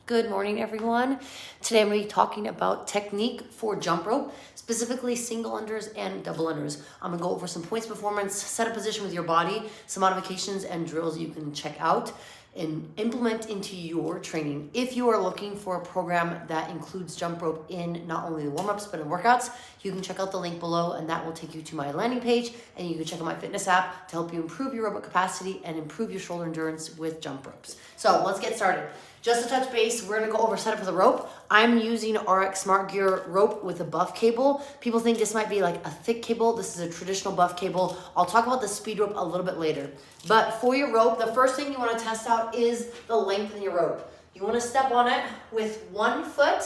Good morning, everyone. Today I'm going to be talking about technique for jump rope, specifically single unders and double unders. I'm going to go over some points performance, set a position with your body, some modifications and drills you can check out and implement into your training. If you are looking for a program that includes jump rope in not only the warm-ups but in workouts, you can check out the link below and that will take you to my landing page, and you can check out my fitness app to help you improve your robot capacity and improve your shoulder endurance with jump ropes. So let's get started. Just to touch base, we're gonna go over setup for the rope. I'm using RX Smart Gear rope with a buff cable. People think this might be like a thick cable. This is a traditional buff cable. I'll talk about the speed rope a little bit later. But for your rope, the first thing you wanna test out is the length of your rope. You wanna step on it with 1 foot.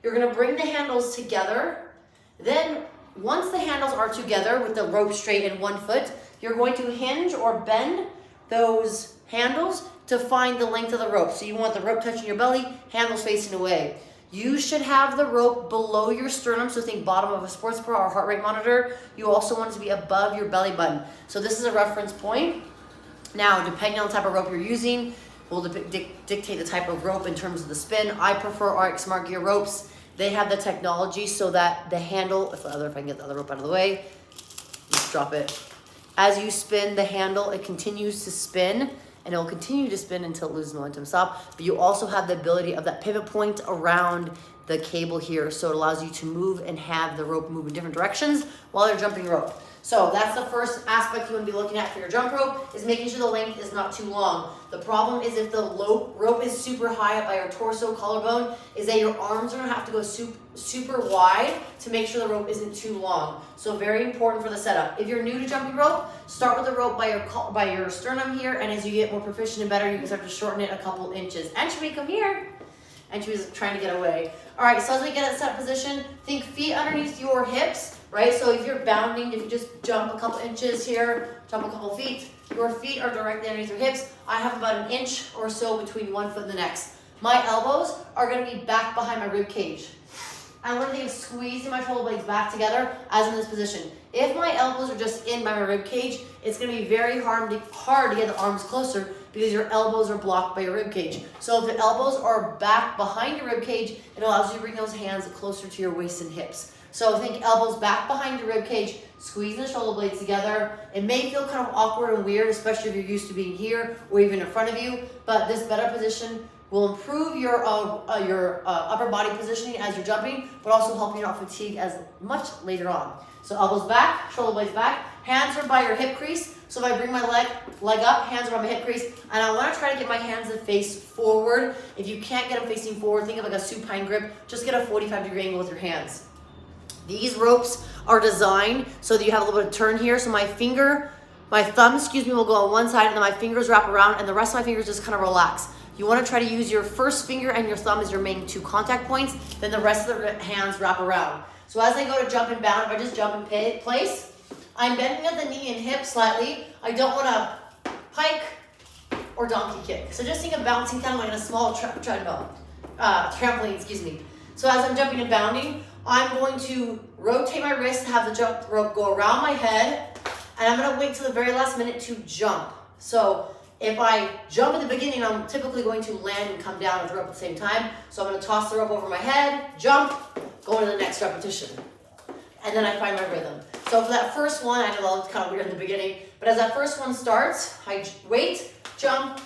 You're gonna bring the handles together. Then once the handles are together with the rope straight in 1 foot, you're going to hinge or bend those handles to find the length of the rope. So you want the rope touching your belly, handles facing away. You should have the rope below your sternum, so think bottom of a sports bra or heart rate monitor. You also want it to be above your belly button. So this is a reference point. Now, depending on the type of rope you're using, will dictate the type of rope in terms of the spin. I prefer RX Smart Gear ropes. They have the technology so that the handle, if I can get the other rope out of the way, just drop it. As you spin the handle, it continues to spin, and it will continue to spin until it loses momentum stop. But you also have the ability of that pivot point around the cable here, so it allows you to move and have the rope move in different directions while you're jumping rope. So that's the first aspect you want to be looking at for your jump rope, is making sure the length is not too long. The problem is if the rope is super high up by your torso collarbone, is that your arms are going to have to go super wide to make sure the rope isn't too long. So very important for the setup. If you're new to jumping rope, start with the rope by your sternum here, and as you get more proficient and better, you can start to shorten it a couple inches. Anchovy, come here. Anchovy's trying to get away. All right, so as we get at set position, think feet underneath your hips, right? So if you're bounding, if you just jump a couple inches here, jump a couple feet, your feet are directly underneath your hips. I have about 1 inch or so between 1 foot and the next. My elbows are gonna be back behind my rib cage. I'm gonna think of squeezing my shoulder blades back together as in this position. If my elbows are just in by my rib cage, it's gonna be very hard to get the arms closer because your elbows are blocked by your rib cage. So if the elbows are back behind your rib cage, it allows you to bring those hands closer to your waist and hips. So think elbows back behind your rib cage, squeeze the shoulder blades together. It may feel kind of awkward and weird, especially if you're used to being here or even in front of you, but this better position will improve your upper body positioning as you're jumping, but also help you not fatigue as much later on. So elbows back, shoulder blades back, hands are by your hip crease. So if I bring my leg up, hands are on my hip crease, and I want to try to get my hands to face forward. If you can't get them facing forward, think of like a supine grip. Just get a 45-degree angle with your hands. These ropes are designed so that you have a little bit of turn here. So my thumb, will go on one side, and then my fingers wrap around, and the rest of my fingers just kind of relax. You want to try to use your first finger and your thumb as your main 2 contact points, then the rest of the hands wrap around. So as I go to jump and bound, if I just jump in place, I'm bending at the knee and hip slightly. I don't want to pike or donkey kick. So just think of bouncing kind of like in a small trampoline, excuse me. So as I'm jumping and bounding, I'm going to rotate my wrist, have the jump rope go around my head, and I'm going to wait till the very last minute to jump. So if I jump at the beginning, I'm typically going to land and come down with the rope at the same time. So I'm going to toss the rope over my head, jump, go to the next repetition. And then I find my rhythm. So for that first one, I know that was kind of weird in the beginning, but as that first one starts, I wait, jump,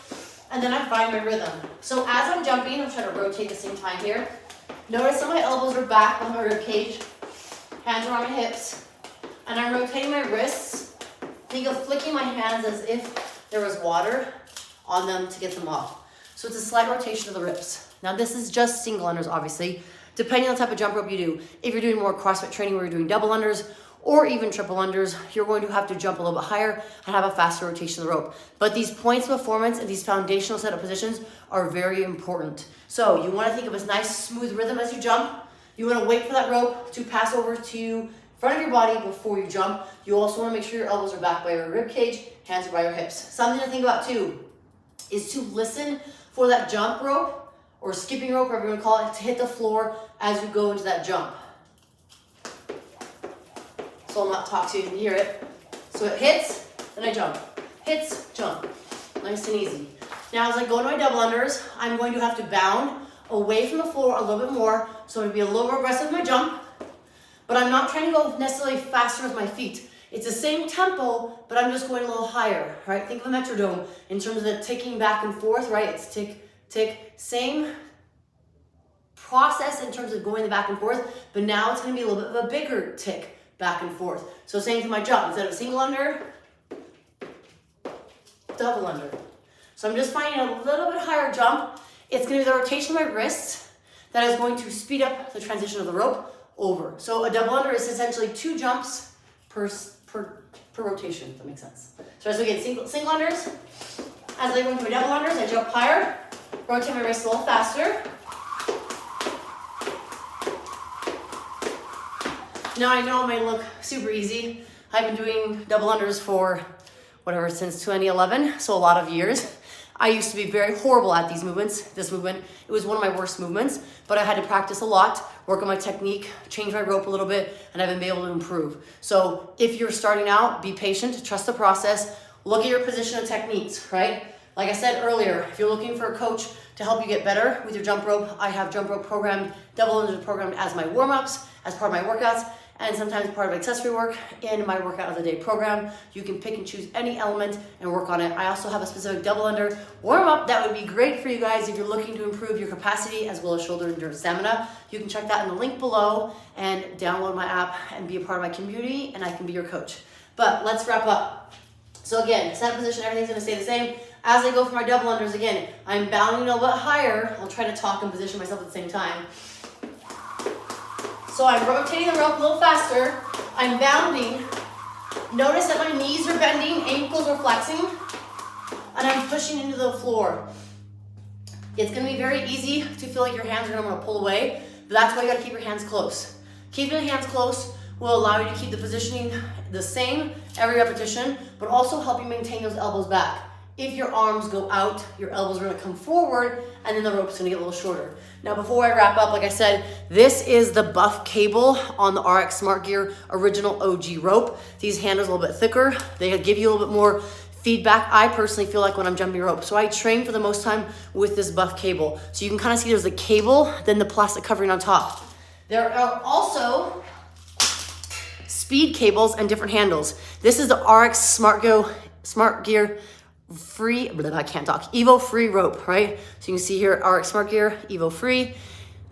and then I find my rhythm. So as I'm jumping, I'm trying to rotate at the same time here. Notice that my elbows are back on my rib cage, hands are on my hips, and I'm rotating my wrists. Think of flicking my hands as if there was water on them to get them off. So it's a slight rotation of the ribs. Now this is just single unders, obviously, depending on the type of jump rope you do. If you're doing more CrossFit training where you're doing double unders or even triple unders, you're going to have to jump a little bit higher and have a faster rotation of the rope. But these points of performance and these foundational setup positions are very important. So you want to think of a nice smooth rhythm as you jump. You want to wait for that rope to pass over to front of your body before you jump. You also want to make sure your elbows are back by your rib cage, hands are by your hips. Something to think about too is to listen for that jump rope or skipping rope, whatever you want to call it, to hit the floor as you go into that jump. So I'll not talk to you, you can hear it. So it hits, then I jump. Hits, jump. Nice and easy. Now as I go into my double unders, I'm going to have to bound. away from the floor a little bit more. So I'm gonna be a little more aggressive in my jump, but I'm not trying to go necessarily faster with my feet. It's the same tempo, but I'm just going a little higher, right? Think of a metronome in terms of the ticking back and forth, right? It's tick, tick, same process in terms of going the back and forth, but now it's gonna be a little bit of a bigger tick back and forth. So same for my jump, instead of single under, double under. So I'm just finding a little bit higher jump. It's gonna be the rotation of my wrists that is going to speed up the transition of the rope over. So a double under is essentially 2 jumps per rotation, if that makes sense. So as we get single unders, as I go into my double unders, I jump higher, rotate my wrists a little faster. Now I know it might look super easy. I've been doing double unders for whatever, since 2011, so a lot of years. I used to be very horrible at these movements. This movement, it was one of my worst movements, but I had to practice a lot, work on my technique, change my rope a little bit, and I've been able to improve. So if you're starting out, be patient, trust the process, look at your position and techniques, right? Like I said earlier, if you're looking for a coach to help you get better with your jump rope, I have jump rope programmed, double unders programmed as my warm-ups, as part of my workouts, and sometimes part of accessory work in my workout of the day program. You can pick and choose any element and work on it. I also have a specific double under warm up that would be great for you guys if you're looking to improve your capacity as well as shoulder endurance stamina. You can check that in the link below and download my app and be a part of my community, and I can be your coach. But let's wrap up. So again, set position, everything's gonna stay the same. As I go for my double unders, again, I'm bounding a little bit higher. I'll try to talk and position myself at the same time. So I'm rotating the rope a little faster. I'm bounding. Notice that my knees are bending, ankles are flexing, and I'm pushing into the floor. It's gonna be very easy to feel like your hands are gonna wanna pull away, but that's why you gotta keep your hands close. Keeping your hands close will allow you to keep the positioning the same every repetition, but also help you maintain those elbows back. If your arms go out, your elbows are gonna come forward, and then the rope's gonna get a little shorter. Now, before I wrap up, like I said, this is the buff cable on the RX Smart Gear original OG rope. These handles are a little bit thicker. They give you a little bit more feedback. I personally feel like when I'm jumping rope. So I train for the most time with this buff cable. So you can kind of see there's the cable, then the plastic covering on top. There are also speed cables and different handles. This is the RX Smart Gear free, I can't talk, Evo free rope, right? So you can see here, RX Smart Gear, Evo free.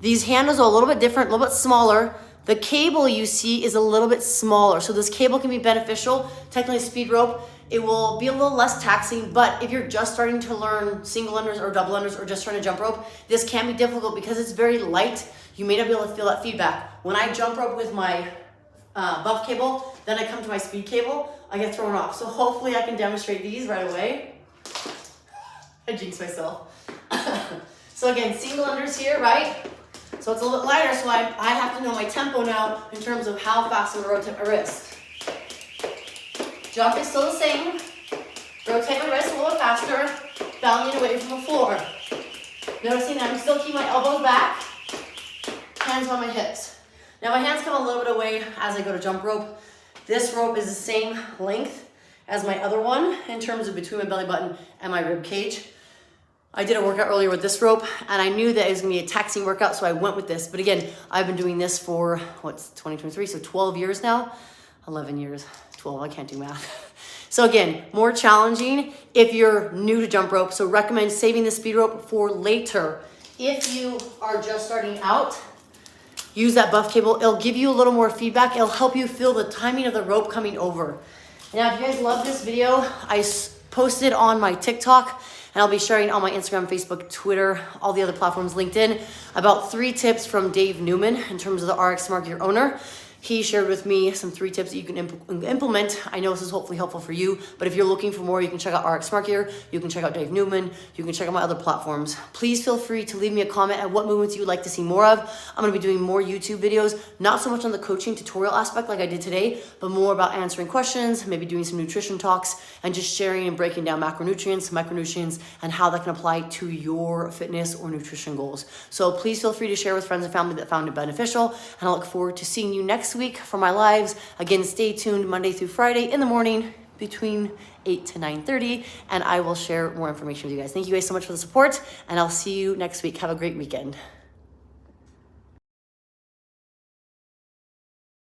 These handles are a little bit different, a little bit smaller. The cable you see is a little bit smaller. So this cable can be beneficial. Technically speed rope, it will be a little less taxing, but if you're just starting to learn single unders or double unders or just trying to jump rope, this can be difficult because it's very light. You may not be able to feel that feedback. When I jump rope with my buff cable, then I come to my speed cable, I get thrown off. So hopefully I can demonstrate these right away. I jinxed myself. So again, single unders here, right? So it's a little bit lighter, so I have to know my tempo now in terms of how fast I'm gonna rotate my wrist. Jump is still the same. Rotate my wrist a little faster, bounding away from the floor. Noticing that I'm still keeping my elbows back, hands on my hips. Now my hands come a little bit away as I go to jump rope. This rope is the same length as my other one in terms of between my belly button and my rib cage. I did a workout earlier with this rope and I knew that it was gonna be a taxing workout, so I went with this. But again, I've been doing this for, what's 2023, so 12 years now. 11 years, 12, I can't do math. So again, more challenging if you're new to jump rope, so recommend saving the speed rope for later. If you are just starting out, use that buff cable. It'll give you a little more feedback. It'll help you feel the timing of the rope coming over. Now, if you guys love this video, I posted on my TikTok, and I'll be sharing on my Instagram, Facebook, Twitter, all the other platforms, LinkedIn, about 3 tips from Dave Newman in terms of the RX Smart Gear owner. He shared with me some 3 tips that you can implement. I know this is hopefully helpful for you, but if you're looking for more, you can check out RX Smart Gear, you can check out Dave Newman, you can check out my other platforms. Please feel free to leave me a comment at what movements you would like to see more of. I'm gonna be doing more YouTube videos, not so much on the coaching tutorial aspect like I did today, but more about answering questions, maybe doing some nutrition talks, and just sharing and breaking down macronutrients, micronutrients, and how that can apply to your fitness or nutrition goals. So please feel free to share with friends and family that found it beneficial, and I look forward to seeing you next week for my lives. Again, stay tuned Monday through Friday in the morning. between 8 to 9:30, and I will share more information with you guys. Thank you guys so much for the support, and I'll see you next week. Have a great weekend.